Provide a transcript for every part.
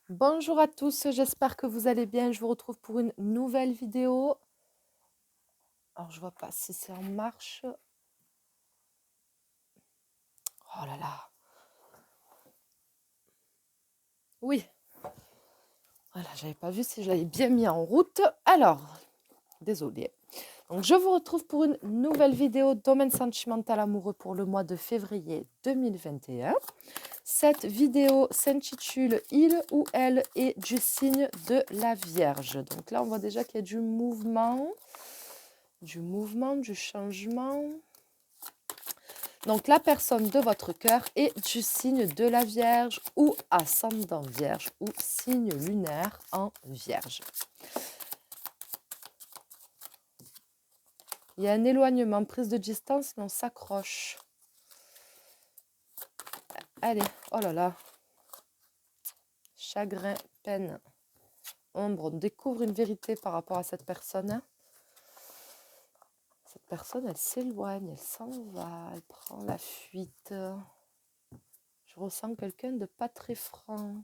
Bonjour à tous, j'espère que vous allez bien. Je vous retrouve pour une nouvelle vidéo. Alors, je vois pas si c'est en marche. Oh là là. Oui. Voilà, j'avais pas vu si je l'avais bien mis en route. Alors, désolée. Donc, je vous retrouve pour une nouvelle vidéo domaine sentimental amoureux pour le mois de février 2021. Cette vidéo s'intitule Il ou elle est du signe de la Vierge. Donc là, on voit déjà qu'il y a du mouvement, du changement. Donc la personne de votre cœur est du signe de la Vierge ou ascendant Vierge ou signe lunaire en Vierge. Il y a un éloignement, prise de distance, mais on s'accroche. Allez, oh là là. Chagrin, peine, ombre. On découvre une vérité par rapport à cette personne. Cette personne, elle s'éloigne, elle s'en va, elle prend la fuite. Je ressens quelqu'un de pas très franc.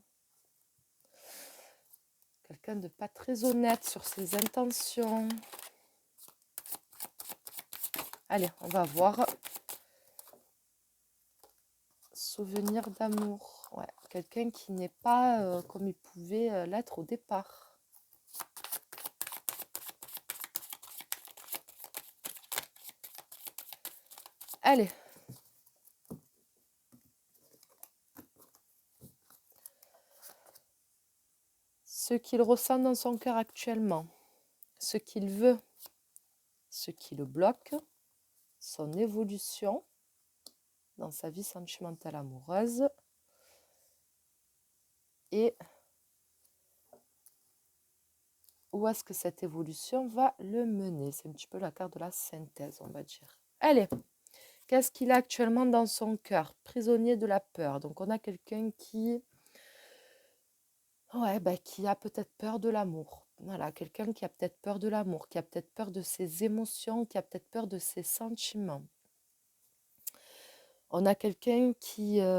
Quelqu'un de pas très honnête sur ses intentions. Allez, on va voir. Souvenir d'amour. Ouais, quelqu'un qui n'est pas comme il pouvait l'être au départ. Allez. Ce qu'il ressent dans son cœur actuellement. Ce qu'il veut. Ce qui le bloque. Son évolution dans sa vie sentimentale amoureuse. Et où est-ce que cette évolution va le mener? C'est un petit peu la carte de la synthèse, on va dire. Allez, qu'est-ce qu'il a actuellement dans son cœur? Prisonnier de la peur. Donc on a quelqu'un qui, qui a peut-être peur de l'amour. Voilà, quelqu'un qui a peut-être peur de l'amour, qui a peut-être peur de ses émotions, qui a peut-être peur de ses sentiments. On a quelqu'un qui est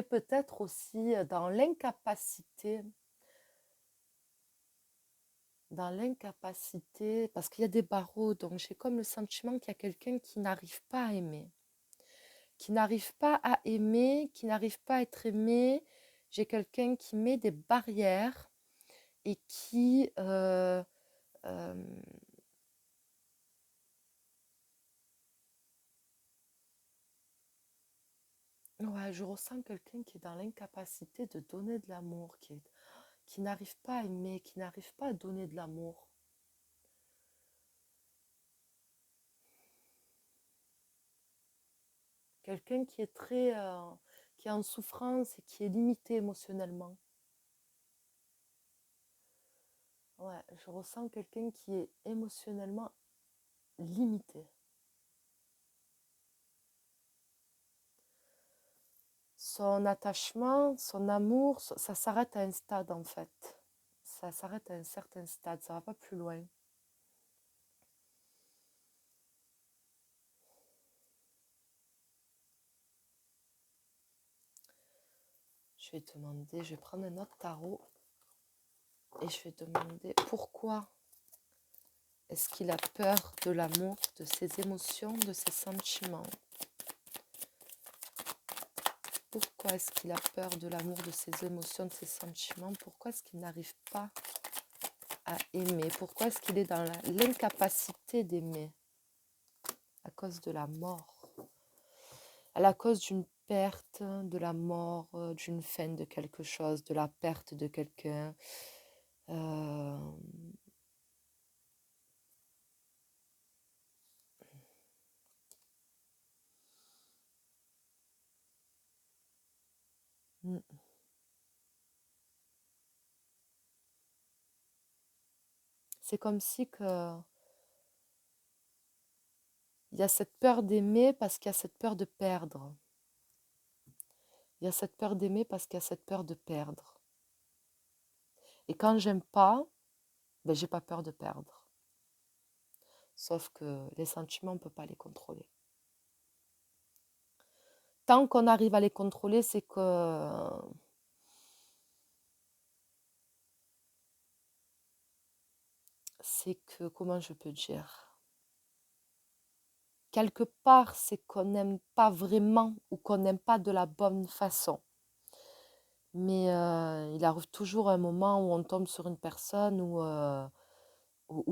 peut-être aussi dans l'incapacité, parce qu'il y a des barreaux, donc j'ai comme le sentiment qu'il y a quelqu'un qui n'arrive pas à aimer, qui n'arrive pas à aimer, qui n'arrive pas à être aimé. J'ai quelqu'un qui met des barrières et qui ouais, je ressens quelqu'un qui est dans l'incapacité de donner de l'amour, qui n'arrive pas à aimer, qui n'arrive pas à donner de l'amour. Quelqu'un qui est qui est en souffrance et qui est limité émotionnellement. Ouais, je ressens quelqu'un qui est émotionnellement limité. Son attachement, son amour, ça s'arrête à un stade en fait. Ça s'arrête à un certain stade, ça va pas plus loin. Je vais demander, je vais prendre un autre tarot et je vais demander pourquoi est-ce qu'il a peur de l'amour, de ses émotions, de ses sentiments. Pourquoi est-ce qu'il a peur de l'amour, de ses émotions, de ses sentiments? Pourquoi est-ce qu'il n'arrive pas à aimer? Pourquoi est-ce qu'il est dans l'incapacité d'aimer? À cause de la mort. À la cause d'une perte, de la mort, d'une fin de quelque chose, de la perte de quelqu'un. C'est comme si que il y a cette peur d'aimer parce qu'il y a cette peur de perdre. Il y a cette peur d'aimer parce qu'il y a cette peur de perdre. Et quand j'aime pas, ben, j'ai pas peur de perdre. Sauf que les sentiments, on ne peut pas les contrôler. tant qu'on arrive à les contrôler, comment je peux dire? Quelque part, c'est qu'on n'aime pas vraiment ou qu'on n'aime pas de la bonne façon. Mais il arrive toujours un moment où on tombe sur une personne où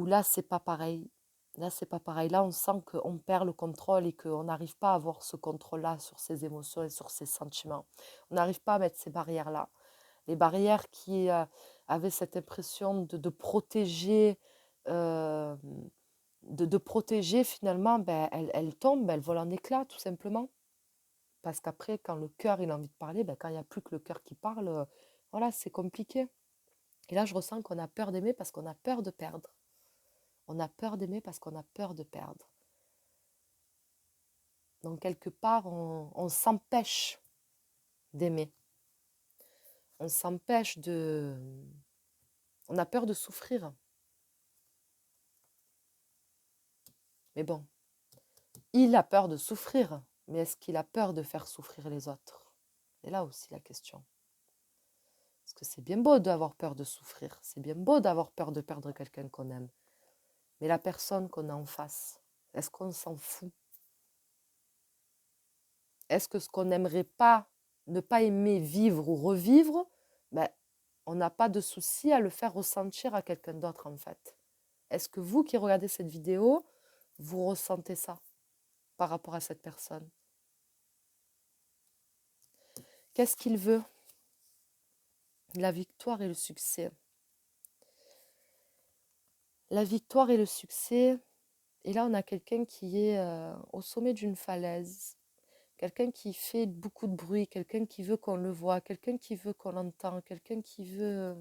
là, c'est pas pareil. Là, c'est pas pareil. Là, on sent qu'on perd le contrôle et qu'on n'arrive pas à avoir ce contrôle-là sur ses émotions et sur ses sentiments. On n'arrive pas à mettre ces barrières-là. Les barrières qui avaient cette impression de protéger, euh, de protéger finalement, ben, elles tombent, elles volent en éclats tout simplement. Parce qu'après, quand le cœur il a envie de parler, ben, quand il n'y a plus que le cœur qui parle, voilà, c'est compliqué. Et là, je ressens qu'on a peur d'aimer parce qu'on a peur de perdre. On a peur d'aimer parce qu'on a peur de perdre. Donc, quelque part, on s'empêche d'aimer. On s'empêche de... On a peur de souffrir. Mais bon, il a peur de souffrir. Mais est-ce qu'il a peur de faire souffrir les autres? C'est là aussi la question. Parce que c'est bien beau d'avoir peur de souffrir. C'est bien beau d'avoir peur de perdre quelqu'un qu'on aime. Mais la personne qu'on a en face, est-ce qu'on s'en fout? Est-ce que ce qu'on n'aimerait pas, ne pas aimer vivre ou revivre, ben, on n'a pas de souci à le faire ressentir à quelqu'un d'autre en fait? Est-ce que vous qui regardez cette vidéo, vous ressentez ça par rapport à cette personne? Qu'est-ce qu'il veut? La victoire et le succès. La victoire et le succès, et là on a quelqu'un qui est au sommet d'une falaise, quelqu'un qui fait beaucoup de bruit, quelqu'un qui veut qu'on le voit, quelqu'un qui veut qu'on l'entende, quelqu'un qui veut...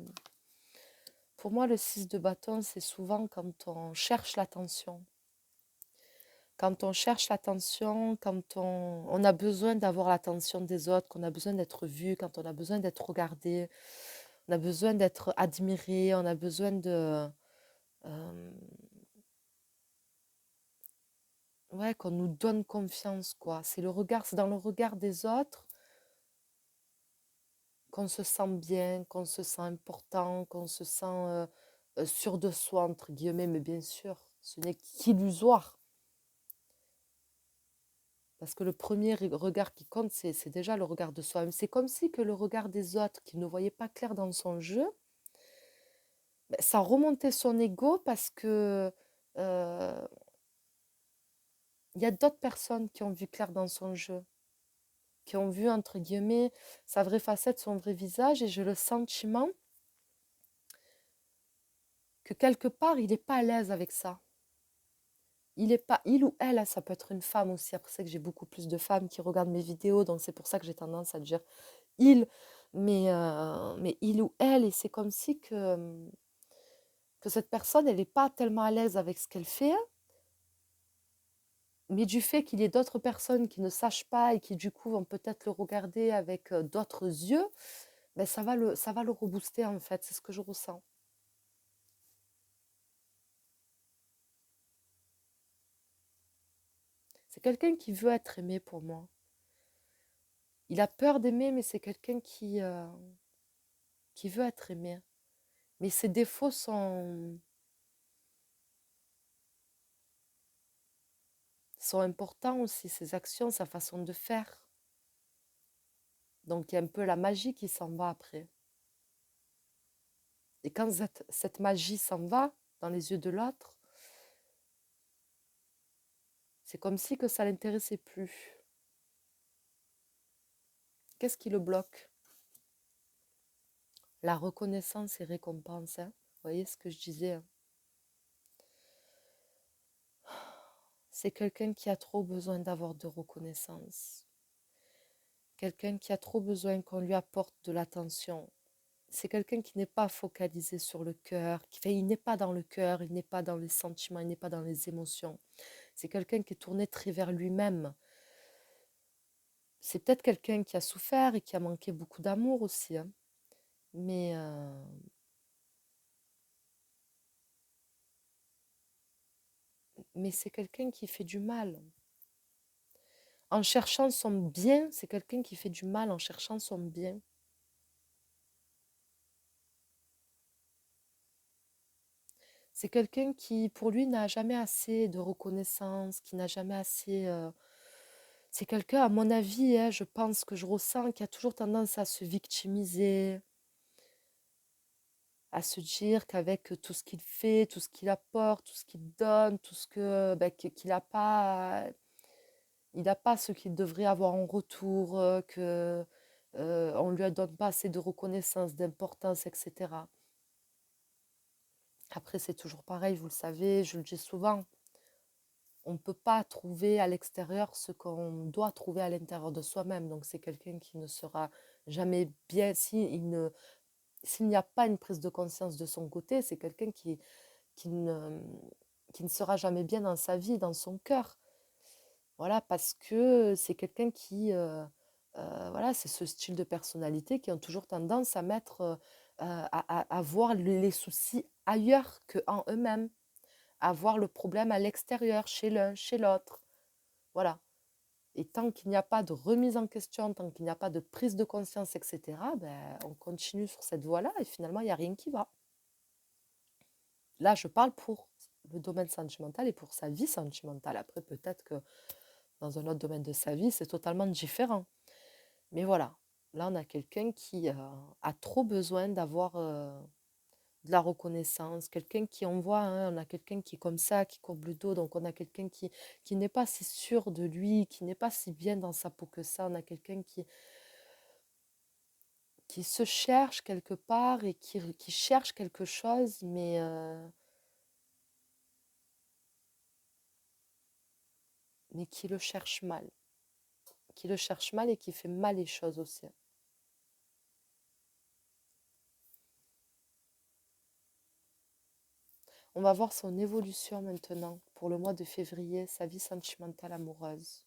Pour moi, le 6 de bâton, c'est souvent quand on cherche l'attention. Quand on cherche l'attention, quand on a besoin d'avoir l'attention des autres, qu'on a besoin d'être vu, quand on a besoin d'être regardé, on a besoin d'être admiré, on a besoin de... ouais, qu'on nous donne confiance, quoi. C'est dans le regard des autres qu'on se sent bien, qu'on se sent important, qu'on se sent sûr de soi, entre guillemets, mais bien sûr, ce n'est qu'illusoire. Parce que le premier regard qui compte, c'est déjà le regard de soi-même. C'est comme si que le regard des autres qui ne voyaient pas clair dans son jeu, ben, ça remontait son ego parce que il y a d'autres personnes qui ont vu clair dans son jeu, qui ont vu, entre guillemets, sa vraie facette, son vrai visage, et j'ai le sentiment que quelque part, il n'est pas à l'aise avec ça. Il ou elle, ça peut être une femme aussi. Après, c'est que j'ai beaucoup plus de femmes qui regardent mes vidéos, donc c'est pour ça que j'ai tendance à dire il, mais il ou elle, et c'est comme si que cette personne, elle n'est pas tellement à l'aise avec ce qu'elle fait, mais du fait qu'il y ait d'autres personnes qui ne sachent pas et qui du coup vont peut-être le regarder avec d'autres yeux, ben ça va le rebooster en fait, c'est ce que je ressens. C'est quelqu'un qui veut être aimé pour moi. Il a peur d'aimer, mais c'est quelqu'un qui veut être aimé. Mais ses défauts sont importants aussi, ses actions, sa façon de faire. Donc il y a un peu la magie qui s'en va après. Et quand cette magie s'en va dans les yeux de l'autre, c'est comme si que ça ne l'intéressait plus. Qu'est-ce qui le bloque? La reconnaissance et récompense. Hein. Vous voyez ce que je disais, hein. C'est quelqu'un qui a trop besoin d'avoir de reconnaissance. Quelqu'un qui a trop besoin qu'on lui apporte de l'attention. C'est quelqu'un qui n'est pas focalisé sur le cœur, il n'est pas dans le cœur, il n'est pas dans les sentiments, il n'est pas dans les émotions. C'est quelqu'un qui est tourné très vers lui-même. C'est peut-être quelqu'un qui a souffert et qui a manqué beaucoup d'amour aussi. Hein. Mais, mais c'est quelqu'un qui fait du mal. En cherchant son bien, c'est quelqu'un qui fait du mal en cherchant son bien. C'est quelqu'un qui, pour lui, n'a jamais assez de reconnaissance, qui n'a jamais assez... C'est quelqu'un, à mon avis, hein, je pense que je ressens, qui a toujours tendance à se victimiser, à se dire qu'avec tout ce qu'il fait, tout ce qu'il apporte, tout ce qu'il donne, tout ce que, ben, qu'il n'a pas, il n'a pas ce qu'il devrait avoir en retour, que on lui donne pas assez de reconnaissance, d'importance, etc. Après, c'est toujours pareil, vous le savez, je le dis souvent, on ne peut pas trouver à l'extérieur ce qu'on doit trouver à l'intérieur de soi-même. Donc, c'est quelqu'un qui ne sera jamais bien s'il n'y a pas une prise de conscience de son côté, c'est quelqu'un qui ne, qui ne sera jamais bien dans sa vie, dans son cœur. Voilà, parce que c'est quelqu'un qui, voilà, c'est ce style de personnalité qui ont toujours tendance à mettre, à voir les soucis ailleurs qu'en eux-mêmes, à voir le problème à l'extérieur, chez l'un, chez l'autre. Voilà. Et tant qu'il n'y a pas de remise en question, tant qu'il n'y a pas de prise de conscience, etc., ben, on continue sur cette voie-là et finalement, il n'y a rien qui va. Là, je parle pour le domaine sentimental et pour sa vie sentimentale. Après, peut-être que dans un autre domaine de sa vie, c'est totalement différent. Mais voilà, là, on a quelqu'un qui a trop besoin d'avoir de la reconnaissance, quelqu'un qui envoie, hein, on a quelqu'un qui est comme ça, qui courbe le dos, donc on a quelqu'un qui n'est pas si sûr de lui, qui n'est pas si bien dans sa peau que ça, on a quelqu'un qui se cherche quelque part et qui cherche quelque chose, mais qui le cherche mal. Qui le cherche mal et qui fait mal les choses aussi. On va voir son évolution maintenant pour le mois de février, sa vie sentimentale amoureuse.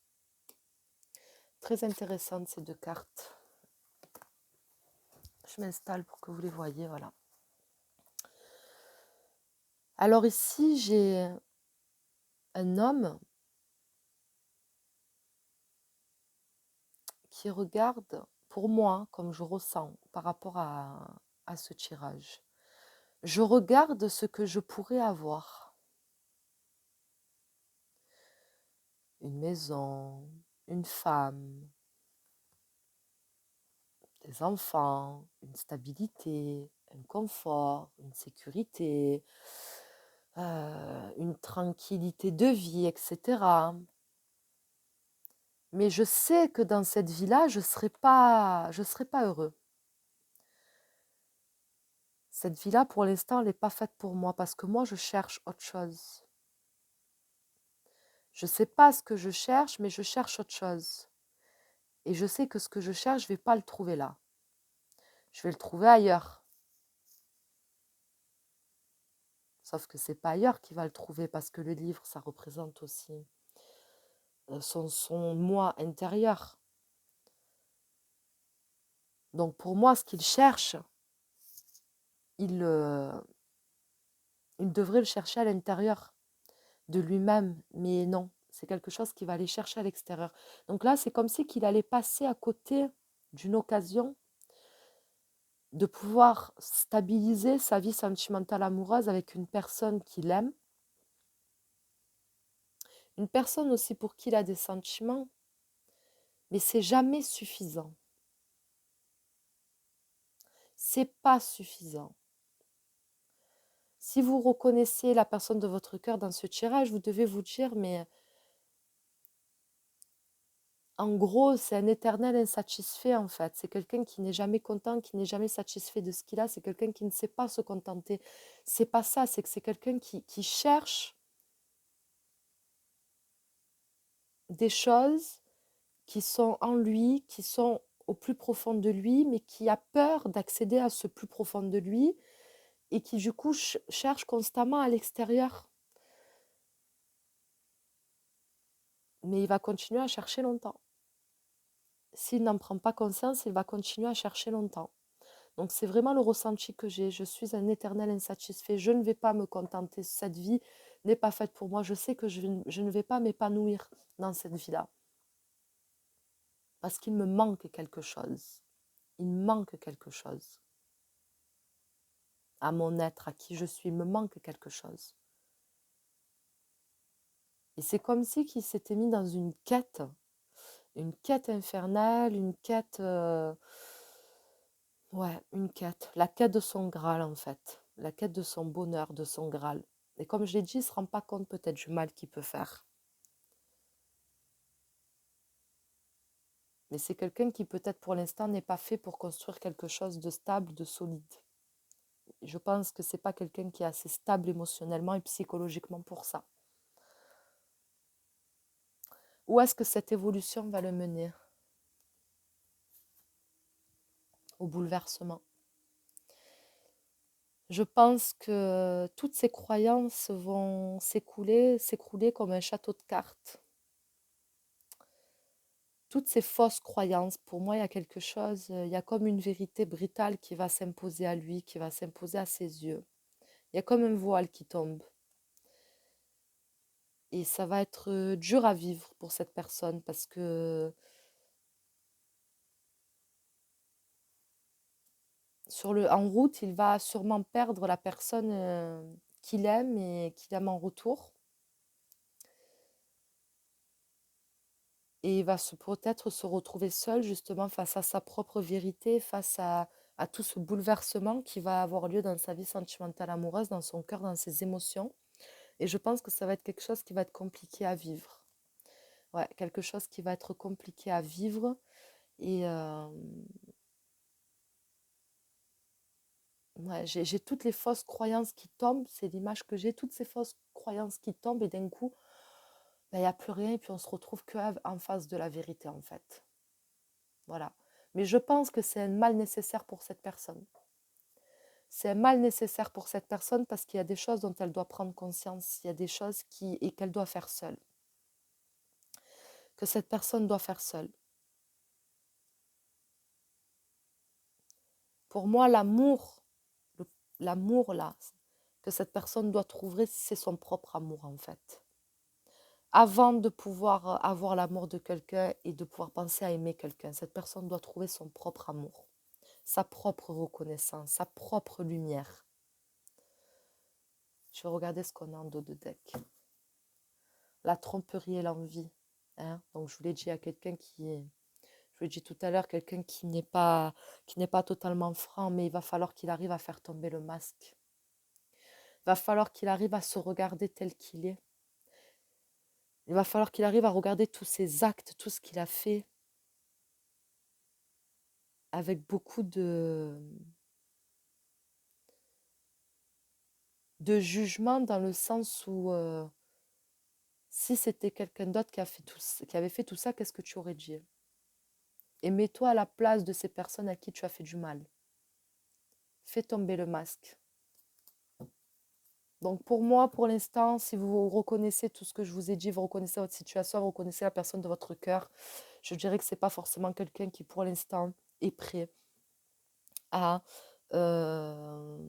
Très intéressantes ces deux cartes. Je m'installe pour que vous les voyez, voilà. Alors ici, j'ai un homme qui regarde, pour moi, comme je ressens par rapport à ce tirage. Je regarde ce que je pourrais avoir. Une maison, une femme, des enfants, une stabilité, un confort, une sécurité, une tranquillité de vie, etc. Mais je sais que dans cette vie-là, je serai pas heureux. Cette vie-là, pour l'instant, elle n'est pas faite pour moi parce que moi, je cherche autre chose. Je ne sais pas ce que je cherche, mais je cherche autre chose. Et je sais que ce que je cherche, je ne vais pas le trouver là. Je vais le trouver ailleurs. Sauf que c'est pas ailleurs qu'il va le trouver parce que le livre, ça représente aussi son moi intérieur. Donc pour moi, ce qu'il cherche, il devrait le chercher à l'intérieur de lui-même. Mais non, c'est quelque chose qu'il va aller chercher à l'extérieur. Donc là, c'est comme si qu'il allait passer à côté d'une occasion de pouvoir stabiliser sa vie sentimentale amoureuse avec une personne qu'il aime, une personne aussi pour qui il a des sentiments, mais c'est jamais suffisant. C'est pas suffisant. Si vous reconnaissez la personne de votre cœur dans ce tirage, vous devez vous dire, mais en gros, c'est un éternel insatisfait en fait. C'est quelqu'un qui n'est jamais content, qui n'est jamais satisfait de ce qu'il a. C'est quelqu'un qui ne sait pas se contenter. C'est pas ça, c'est que c'est quelqu'un qui cherche des choses qui sont en lui, qui sont au plus profond de lui, mais qui a peur d'accéder à ce plus profond de lui et qui du coup cherche constamment à l'extérieur. Mais il va continuer à chercher longtemps. S'il n'en prend pas conscience, il va continuer à chercher longtemps. Donc c'est vraiment le ressenti que j'ai. Je suis un éternel insatisfait. Je ne vais pas me contenter. Cette vie n'est pas faite pour moi. Je sais que je ne vais pas m'épanouir dans cette vie-là. Parce qu'il me manque quelque chose. Il me manque quelque chose. À mon être, à qui je suis, il me manque quelque chose. Et c'est comme si qu'il s'était mis dans une quête infernale, une quête, ouais, une quête, la quête de son Graal en fait, la quête de son bonheur, de son Graal. Et comme je l'ai dit, il ne se rend pas compte peut-être du mal qu'il peut faire. Mais c'est quelqu'un qui peut-être pour l'instant n'est pas fait pour construire quelque chose de stable, de solide. Je pense que c'est pas quelqu'un qui est assez stable émotionnellement et psychologiquement pour ça. Où est-ce que cette évolution va le mener? Au bouleversement. Je pense que toutes ces croyances vont s'écrouler comme un château de cartes. Toutes ces fausses croyances, pour moi, il y a quelque chose, il y a comme une vérité brutale qui va s'imposer à lui, qui va s'imposer à ses yeux. Il y a comme un voile qui tombe. Et ça va être dur à vivre pour cette personne parce que en route, il va sûrement perdre la personne qu'il aime et qu'il aime en retour. Et il va peut-être se retrouver seul justement face à sa propre vérité, face à tout ce bouleversement qui va avoir lieu dans sa vie sentimentale amoureuse, dans son cœur, dans ses émotions. Et je pense que ça va être quelque chose qui va être compliqué à vivre. Ouais, quelque chose qui va être compliqué à vivre. Et ouais, j'ai toutes les fausses croyances qui tombent, c'est l'image que j'ai, toutes ces fausses croyances qui tombent et d'un coup, ben, il n'y a plus rien et puis on se retrouve qu'en face de la vérité en fait. Voilà. Mais je pense que c'est un mal nécessaire pour cette personne. C'est un mal nécessaire pour cette personne parce qu'il y a des choses dont elle doit prendre conscience, il y a des choses qu'elle doit faire seule, que cette personne doit faire seule. Pour moi, l'amour là, que cette personne doit trouver, c'est son propre amour en fait. Avant de pouvoir avoir l'amour de quelqu'un et de pouvoir penser à aimer quelqu'un, cette personne doit trouver son propre amour, sa propre reconnaissance, sa propre lumière. Je vais regarder ce qu'on a en dos de deck. La tromperie et l'envie. Hein? Donc je vous l'ai dit à quelqu'un je vous l'ai dit tout à l'heure, quelqu'un qui n'est pas totalement franc, mais il va falloir qu'il arrive à faire tomber le masque. Il va falloir qu'il arrive à se regarder tel qu'il est. Il va falloir qu'il arrive à regarder tous ses actes, tout ce qu'il a fait, avec beaucoup de jugement dans le sens où si c'était quelqu'un d'autre qui avait fait tout ça, qu'est-ce que tu aurais dit? Et mets-toi à la place de ces personnes à qui tu as fait du mal. Fais tomber le masque. Donc pour moi, pour l'instant, si vous reconnaissez tout ce que je vous ai dit, vous reconnaissez votre situation, vous reconnaissez la personne de votre cœur, je dirais que ce n'est pas forcément quelqu'un qui pour l'instant est prêt à, euh,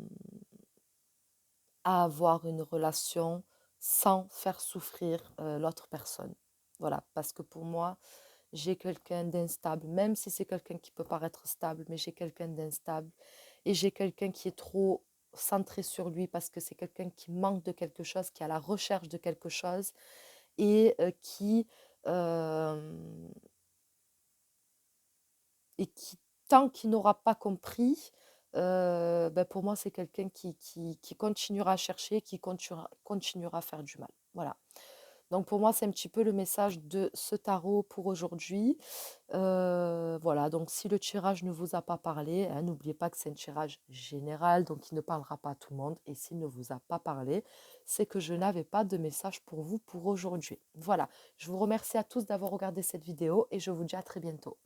à avoir une relation sans faire souffrir l'autre personne. Voilà, parce que pour moi, j'ai quelqu'un d'instable, même si c'est quelqu'un qui peut paraître stable, mais j'ai quelqu'un d'instable et j'ai quelqu'un qui est trop centré sur lui parce que c'est quelqu'un qui manque de quelque chose, qui est à la recherche de quelque chose et euh, qui tant qu'il n'aura pas compris, ben pour moi, c'est quelqu'un qui continuera à chercher, qui continuera à faire du mal. Voilà. Donc pour moi, c'est un petit peu le message de ce tarot pour aujourd'hui. Voilà, donc si le tirage ne vous a pas parlé, hein, n'oubliez pas que c'est un tirage général, donc il ne parlera pas à tout le monde. Et s'il ne vous a pas parlé, c'est que je n'avais pas de message pour vous pour aujourd'hui. Voilà, je vous remercie à tous d'avoir regardé cette vidéo et je vous dis à très bientôt.